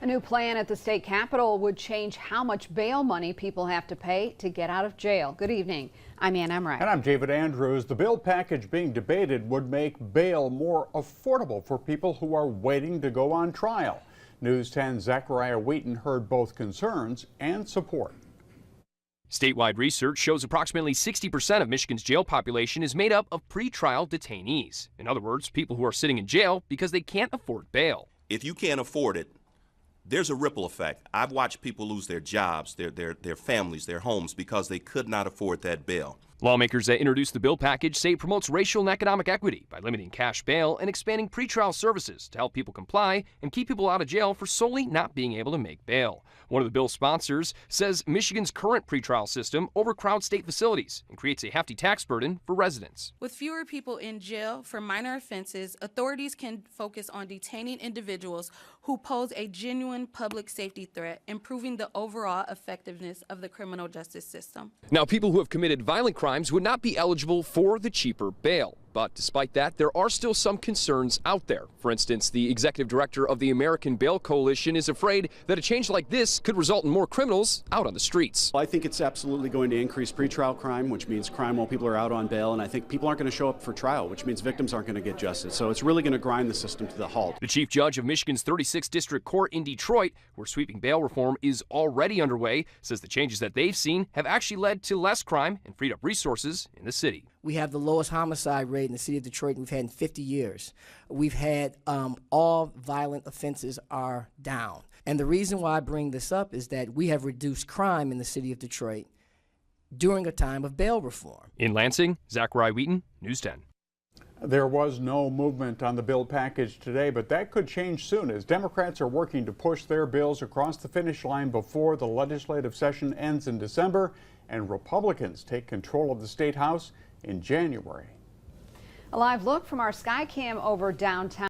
A new plan at the state capitol would change how much bail money people have to pay to get out of jail. Good evening. I'm Ann Emmerich. And I'm David Andrews. The bill package being debated would make bail more affordable for people who are waiting to go on trial. News 10's Zachariah Wheaton heard both concerns and support. Statewide research shows approximately 60% of Michigan's jail population is made up of pretrial detainees. In other words, people who are sitting in jail because they can't afford bail. If you can't afford it, there's a ripple effect. I've watched people lose their jobs, their families, their homes because they could not afford that bail. Lawmakers that introduced the bill package say it promotes racial and economic equity by limiting cash bail and expanding pretrial services to help people comply and keep people out of jail for solely not being able to make bail. One of the bill's sponsors says Michigan's current pretrial system overcrowds state facilities and creates a hefty tax burden for residents. With fewer people in jail for minor offenses, authorities can focus on detaining individuals who pose a genuine public safety threat, improving the overall effectiveness of the criminal justice system. Now, people who have committed violent crimes would not be eligible for the cheaper bail. But despite that, there are still some concerns out there. For instance, the executive director of the American Bail Coalition is afraid that a change like this could result in more criminals out on the streets. I think it's absolutely going to increase pretrial crime, which means crime while people are out on bail, and I think people aren't going to show up for trial, which means victims aren't going to get justice. So it's really going to grind the system to the halt. The chief judge of Michigan's 36th District Court in Detroit, where sweeping bail reform is already underway, says the changes that they've seen have actually led to less crime and freed up resources in the city. We have the lowest homicide rate in the city of Detroit we've had in 50 years. We've had all violent offenses are down. And the reason why I bring this up is that we have reduced crime in the city of Detroit during a time of bail reform. In Lansing, Zachariah Wheaton, News 10. There was no movement on the bill package today, but that could change soon as Democrats are working to push their bills across the finish line before the legislative session ends in December and Republicans take control of the State House in January. A live look from our Skycam over downtown.